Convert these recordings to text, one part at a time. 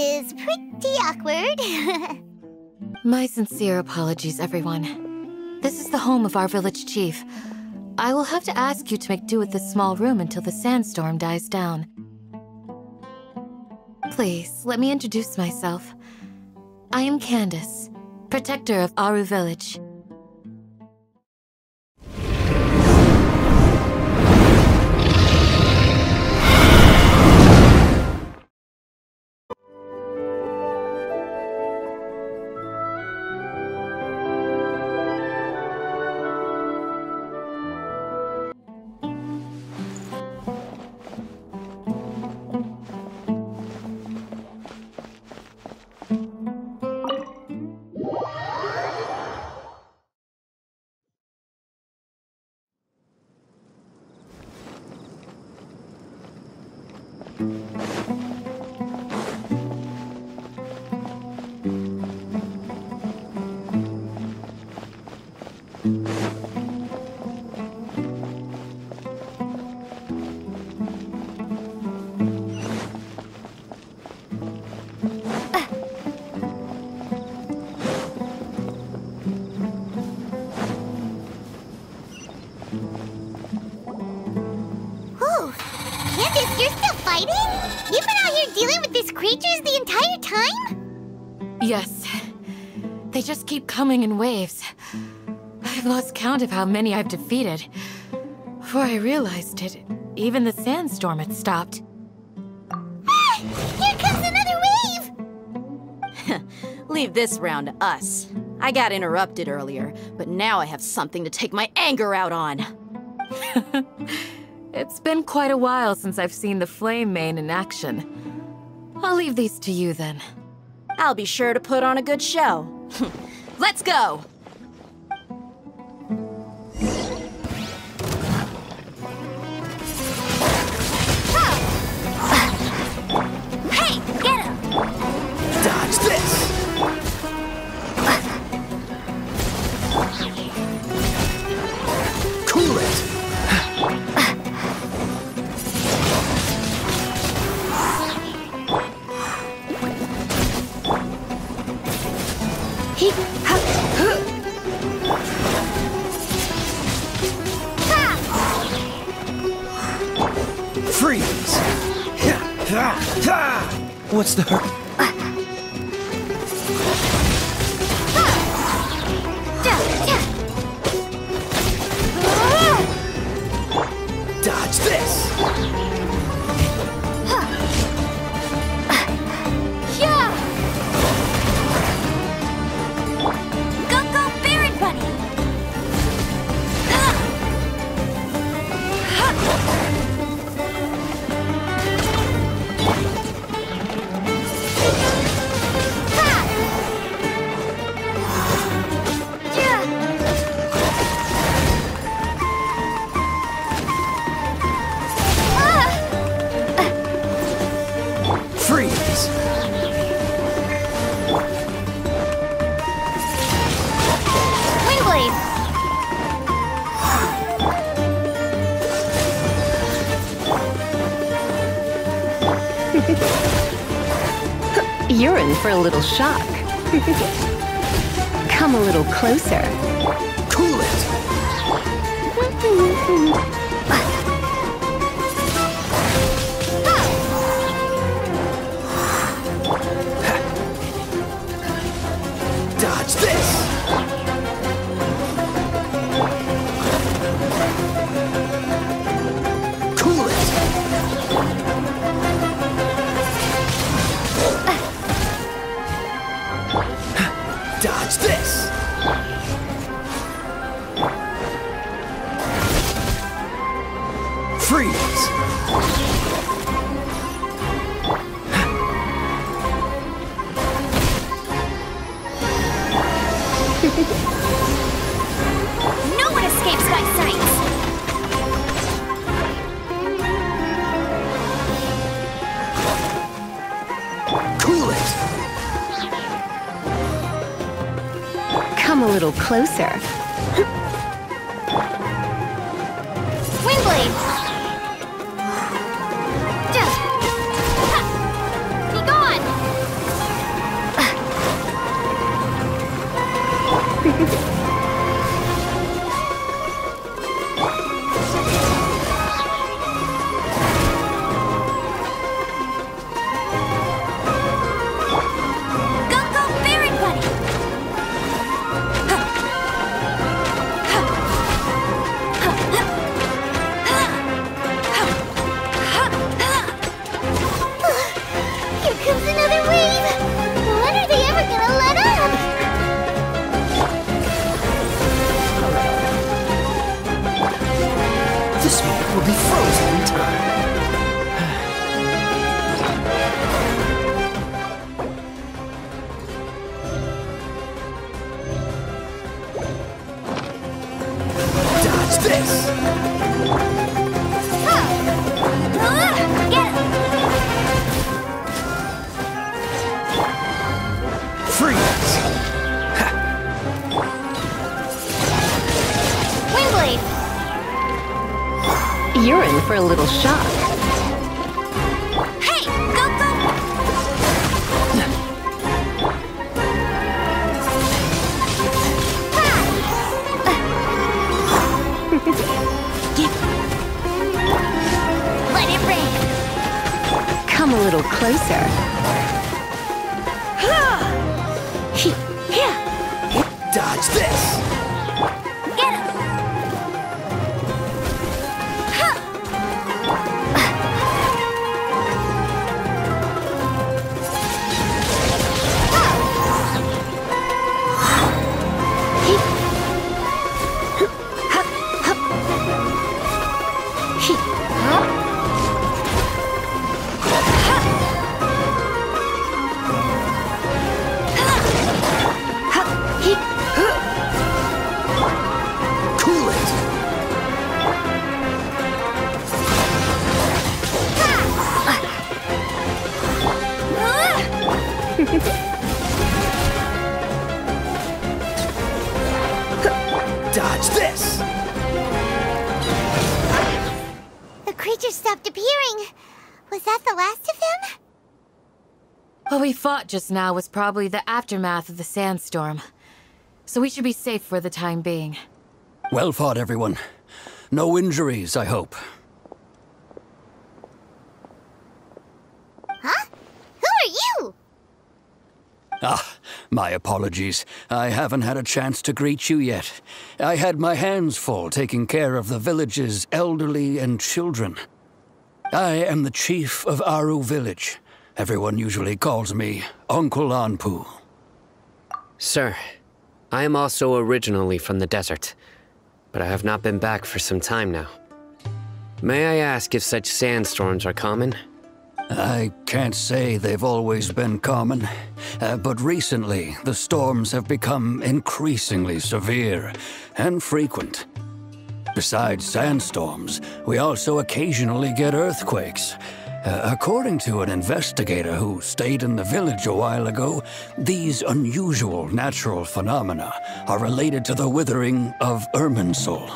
is pretty awkward. My sincere apologies, everyone. This is the home of our village chief. I will have to ask you to make do with this small room until the sandstorm dies down. Please, let me introduce myself. I am Candace, protector of Aaru village. Yes. They just keep coming in waves. I've lost count of how many I've defeated. Before I realized it, even the sandstorm had stopped. Ah! Here comes another wave! Leave this round to us. I got interrupted earlier, but now I have something to take my anger out on. It's been quite a while since I've seen the flame mane in action. I'll leave these to you then. I'll be sure to put on a good show. Let's go! Hey, get him! Dodge this! Cool it! Freeze! What's the hurt? Dodge this! You're in for a little shock. Come a little closer. Cool it! Dodge this! Cool it! Dodge this! Freeze! No one escapes my sights! Cool it! Come a little closer. Windblade! Be gone! this! Get him! Freeze! Windblade! You're in for a little shock. Hey! Go, go! Let it rain! Come a little closer. Dodge this! Get him! Cool it! Dodge this! The creature stopped appearing. Was that the last of them? What we fought just now was probably the aftermath of the sandstorm. So we should be safe for the time being. Well fought, everyone. No injuries, I hope. Huh? Who are you? Ah, my apologies. I haven't had a chance to greet you yet. I had my hands full taking care of the village's elderly and children. I am the chief of Aaru village. Everyone usually calls me Uncle Anpu. Sir, I am also originally from the desert, but I have not been back for some time now. May I ask if such sandstorms are common? I can't say they've always been common, but recently the storms have become increasingly severe and frequent. Besides sandstorms, we also occasionally get earthquakes. According to an investigator who stayed in the village a while ago, these unusual natural phenomena are related to the withering of Irminsul.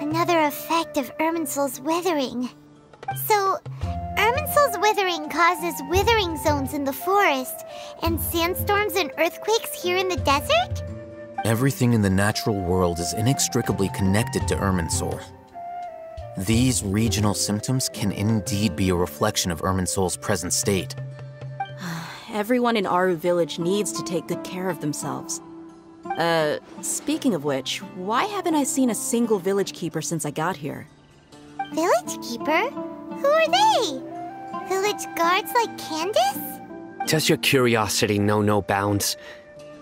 Another effect of Irminsul's withering. So, Irminsul's withering causes withering zones in the forest, and sandstorms and earthquakes here in the desert? Everything in the natural world is inextricably connected to Irminsul. These regional symptoms can indeed be a reflection of Irminsul's present state. Everyone in Aaru village needs to take good care of themselves. Speaking of which, why haven't I seen a single village keeper since I got here? Village keeper? Who are they? Village guards like Candace? Does your curiosity know no bounds?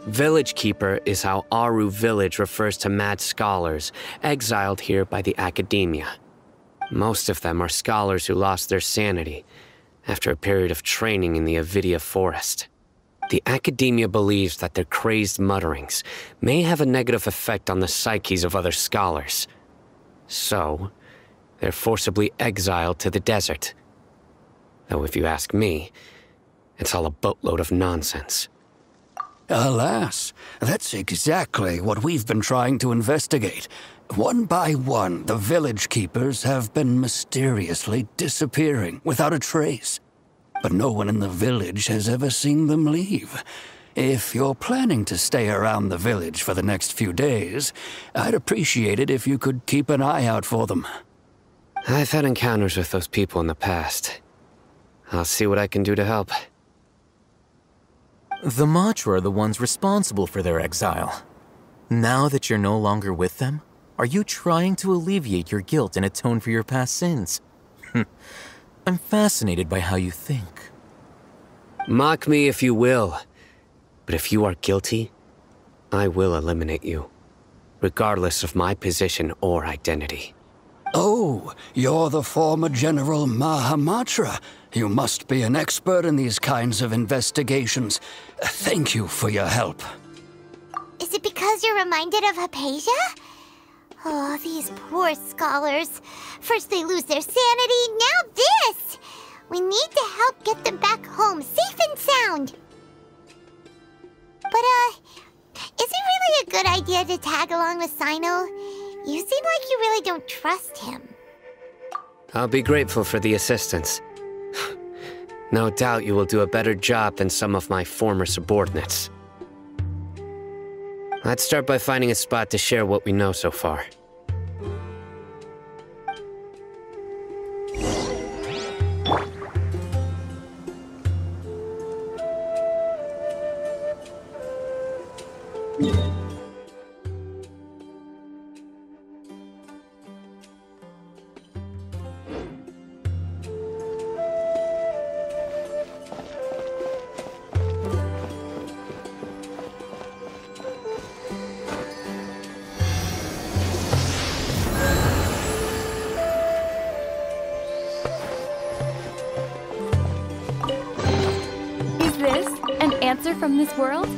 Village Keeper is how Aaru village refers to mad scholars exiled here by the academia. Most of them are scholars who lost their sanity after a period of training in the Avidia forest. The academia believes that their crazed mutterings may have a negative effect on the psyches of other scholars. So, they're forcibly exiled to the desert. Though if you ask me, it's all a boatload of nonsense. Alas, that's exactly what we've been trying to investigate. One by one, the village keepers have been mysteriously disappearing without a trace. But no one in the village has ever seen them leave. If you're planning to stay around the village for the next few days, I'd appreciate it if you could keep an eye out for them. I've had encounters with those people in the past. I'll see what I can do to help. The Matra are the ones responsible for their exile. Now that you're no longer with them, are you trying to alleviate your guilt and atone for your past sins? I'm fascinated by how you think. Mock me if you will, but if you are guilty, I will eliminate you, regardless of my position or identity. Oh, you're the former General Mahamatra. You must be an expert in these kinds of investigations. Thank you for your help. Is it because you're reminded of Hypatia? Oh, these poor scholars. First they lose their sanity, now this! We need to help get them back home, safe and sound. But, is it really a good idea to tag along with Cyno? You seem like you really don't trust him. I'll be grateful for the assistance. No doubt you will do a better job than some of my former subordinates. Let's start by finding a spot to share what we know so far. Is this an answer from this world?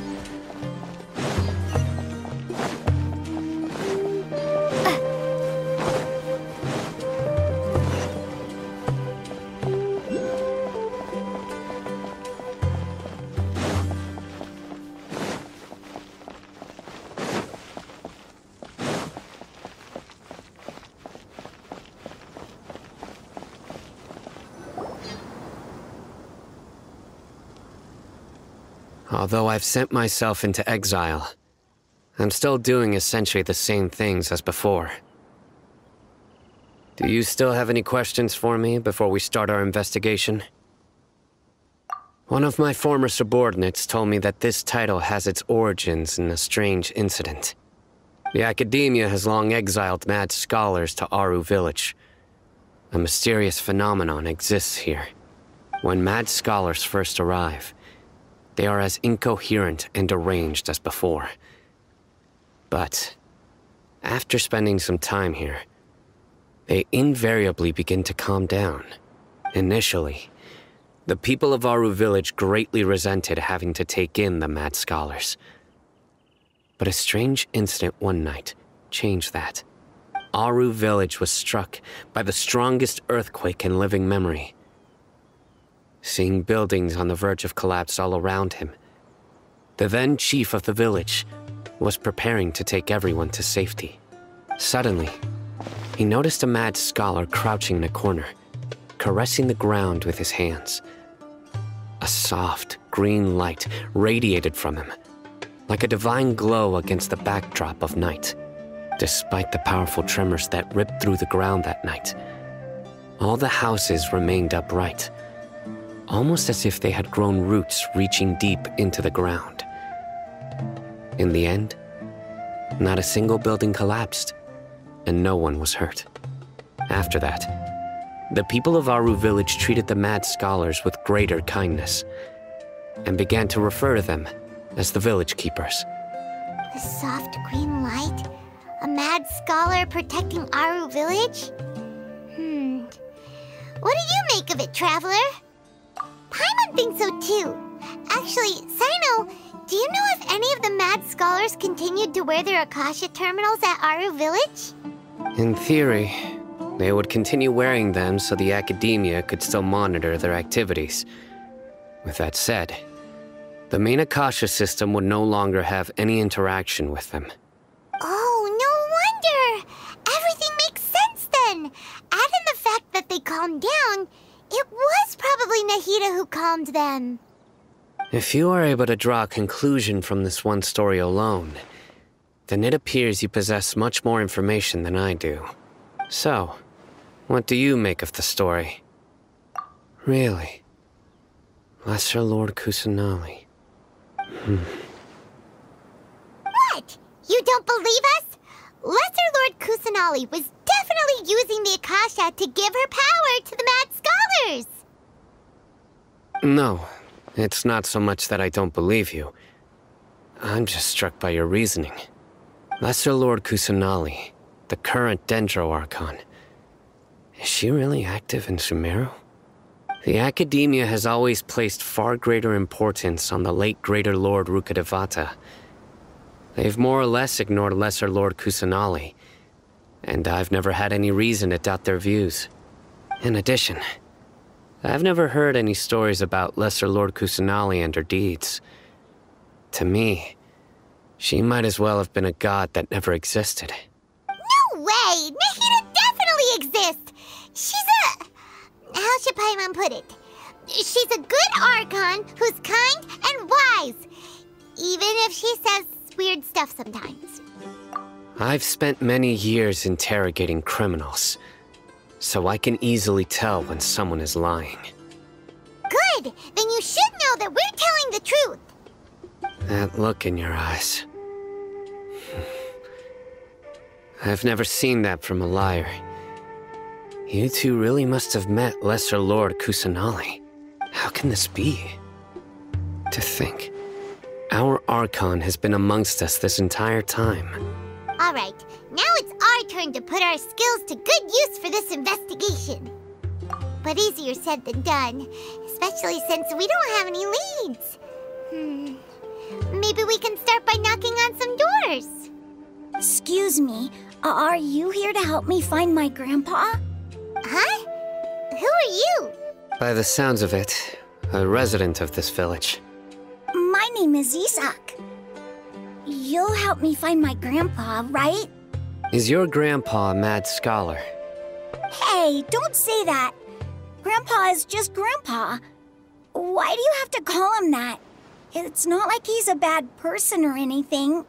Although I've sent myself into exile, I'm still doing essentially the same things as before. Do you still have any questions for me before we start our investigation? One of my former subordinates told me that this title has its origins in a strange incident. The Academia has long exiled mad scholars to Aaru village. A mysterious phenomenon exists here. When mad scholars first arrive, they are as incoherent and deranged as before. But after spending some time here, they invariably begin to calm down. Initially, the people of Aaru village greatly resented having to take in the mad scholars. But a strange incident one night changed that. Aaru village was struck by the strongest earthquake in living memory. Seeing buildings on the verge of collapse all around him, the then chief of the village was preparing to take everyone to safety. Suddenly, he noticed a mad scholar crouching in a corner, caressing the ground with his hands. A soft, green light radiated from him, like a divine glow against the backdrop of night. Despite the powerful tremors that ripped through the ground that night, all the houses remained upright, almost as if they had grown roots reaching deep into the ground. In the end, not a single building collapsed, and no one was hurt. After that, the people of Aaru village treated the mad scholars with greater kindness, and began to refer to them as the village keepers. The soft green light? A mad scholar protecting Aaru village? What do you make of it, traveler? Paimon thinks so too. Actually, Cyno, do you know if any of the mad scholars continued to wear their Akasha terminals at Aaru village? In theory, they would continue wearing them so the Academia could still monitor their activities. With that said, the main Akasha system would no longer have any interaction with them. Oh, no wonder! Everything makes sense then! Add in the fact that they calmed down, it was probably Nahida who calmed them. If you are able to draw a conclusion from this one story alone, then it appears you possess much more information than I do. So, what do you make of the story? Really? Lesser Lord Kusanali. What? You don't believe us? Lesser Lord Kusanali was definitely using the Akasha to give her power to the mad scholars! No, it's not so much that I don't believe you. I'm just struck by your reasoning. Lesser Lord Kusanali, the current Dendro Archon, is she really active in Sumeru? The Academia has always placed far greater importance on the late Greater Lord Rukkhadevata. They've more or less ignored Lesser Lord Kusanali, and I've never had any reason to doubt their views. In addition, I've never heard any stories about Lesser Lord Kusanali and her deeds. To me, she might as well have been a god that never existed. No way! Nahida definitely exists! She's a... How should Paimon put it? She's a good Archon who's kind and wise, even if she says weird stuff sometimes. I've spent many years interrogating criminals, so I can easily tell when someone is lying. Good! Then you should know that we're telling the truth! That look in your eyes. I've never seen that from a liar. You two really must have met Lesser Lord Kusanali. How can this be? To think, our Archon has been amongst us this entire time. Alright, now it's our turn to put our skills to good use for this investigation. But easier said than done, especially since we don't have any leads. Maybe we can start by knocking on some doors. Excuse me, are you here to help me find my grandpa? Huh? Who are you? By the sounds of it, a resident of this village. My name is Isak. You'll help me find my grandpa, right? Is your grandpa a mad scholar? Hey, don't say that. Grandpa is just Grandpa. Why do you have to call him that? It's not like he's a bad person or anything.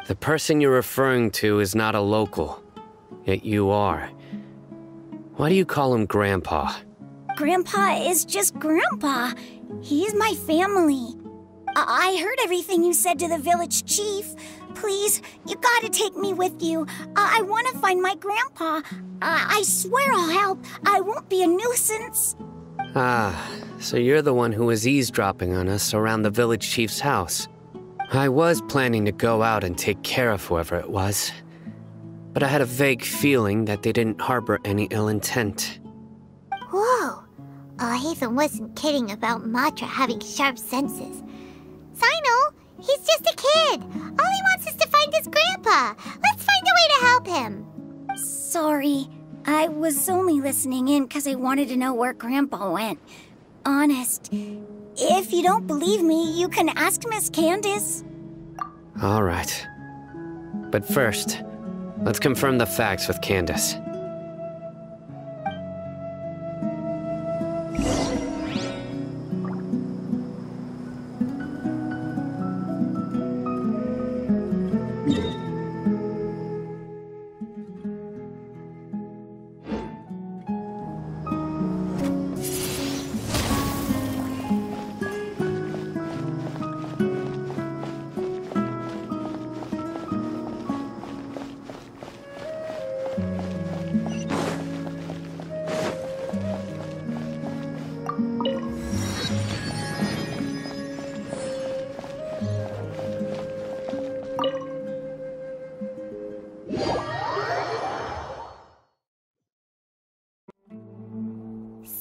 The person you're referring to is not a local, yet you are. Why do you call him Grandpa? Grandpa is just Grandpa. He's my family. I heard everything you said to the village chief. Please, you gotta take me with you. I want to find my grandpa. I swear I'll help. I won't be a nuisance. Ah, so you're the one who was eavesdropping on us around the village chief's house. I was planning to go out and take care of whoever it was, but I had a vague feeling that they didn't harbor any ill intent. Whoa. Haven wasn't kidding about Matra having sharp senses. Cyno, he's just a kid. All he wants is to find his grandpa. Let's find a way to help him. Sorry. I was only listening in because I wanted to know where Grandpa went. Honest. If you don't believe me, you can ask Miss Candace. All right. But first, let's confirm the facts with Candace.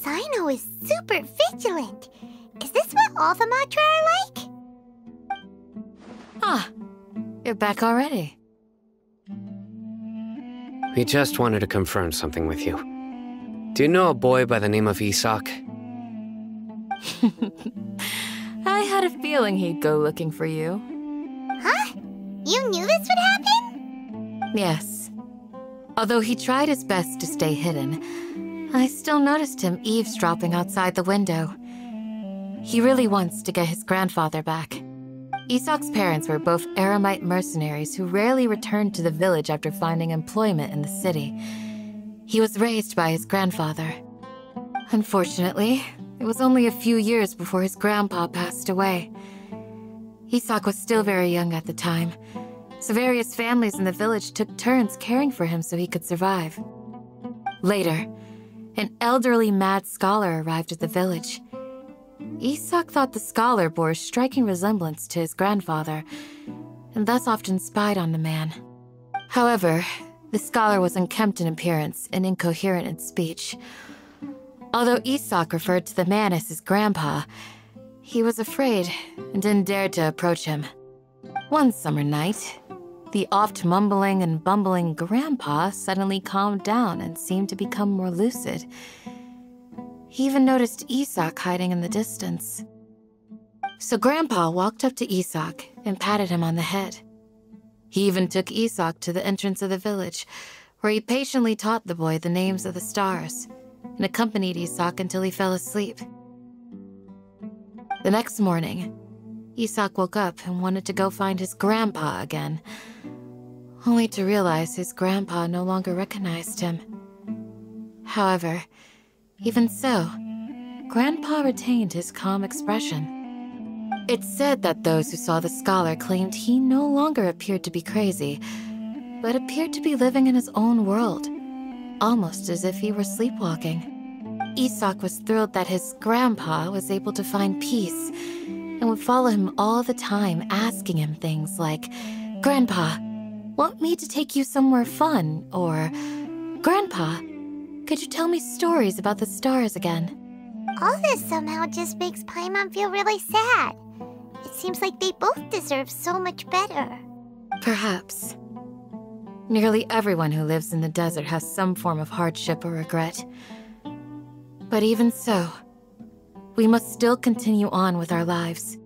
Cyno is super vigilant. Is this what all the Matra are like? Ah, you're back already. We just wanted to confirm something with you. Do you know a boy by the name of Isak? I had a feeling he'd go looking for you. Huh? You knew this would happen? Yes. Although he tried his best to stay hidden, I still noticed him eavesdropping outside the window. He really wants to get his grandfather back. Isak's parents were both Aramite mercenaries who rarely returned to the village after finding employment in the city. He was raised by his grandfather. Unfortunately, it was only a few years before his grandpa passed away. Isak was still very young at the time, so various families in the village took turns caring for him so he could survive. Later, an elderly mad scholar arrived at the village. Isak thought the scholar bore a striking resemblance to his grandfather, and thus often spied on the man. However, the scholar was unkempt in appearance and incoherent in speech. Although Isak referred to the man as his grandpa, he was afraid and didn't dare to approach him. One summer night, The oft mumbling and bumbling Grandpa suddenly calmed down and seemed to become more lucid. He even noticed Isak hiding in the distance. So Grandpa walked up to Isak and patted him on the head. He even took Isak to the entrance of the village, where he patiently taught the boy the names of the stars and accompanied Isak until he fell asleep. The next morning, Isak woke up and wanted to go find his grandpa again, only to realize his grandpa no longer recognized him. However, even so, Grandpa retained his calm expression. It's said that those who saw the scholar claimed he no longer appeared to be crazy, but appeared to be living in his own world, almost as if he were sleepwalking. Isak was thrilled that his grandpa was able to find peace and would follow him all the time, asking him things like, "Grandpa, want me to take you somewhere fun?" Or, "Grandpa, could you tell me stories about the stars again?" All this somehow just makes Paimon feel really sad. It seems like they both deserve so much better. Perhaps. Nearly everyone who lives in the desert has some form of hardship or regret. But even so, we must still continue on with our lives.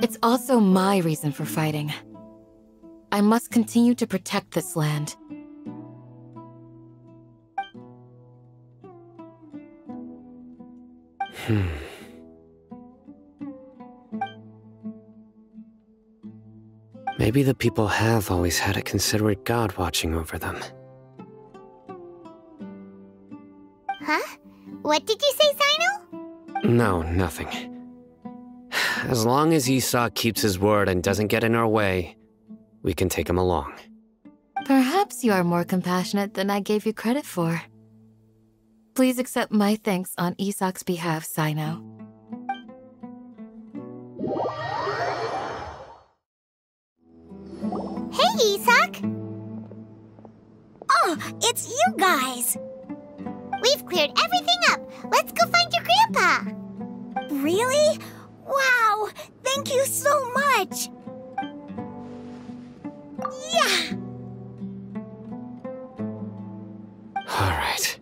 It's also my reason for fighting. I must continue to protect this land. Maybe the people have always had a considerate god watching over them. Huh? What did you say, Cyno? No, nothing. As long as Isak keeps his word and doesn't get in our way, we can take him along. Perhaps you are more compassionate than I gave you credit for. Please accept my thanks on Isak's behalf, Cyno. Hey, Isak! Oh, it's you guys! We've cleared everything up. Let's go find your grandpa. Really? Wow! Thank you so much! Yeah! All right.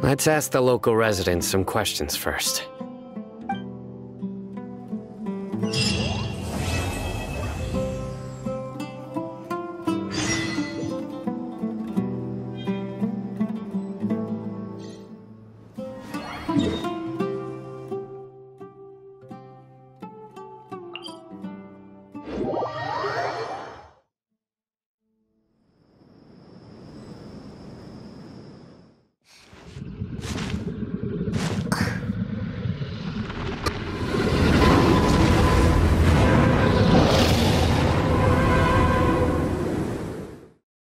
Let's ask the local residents some questions first.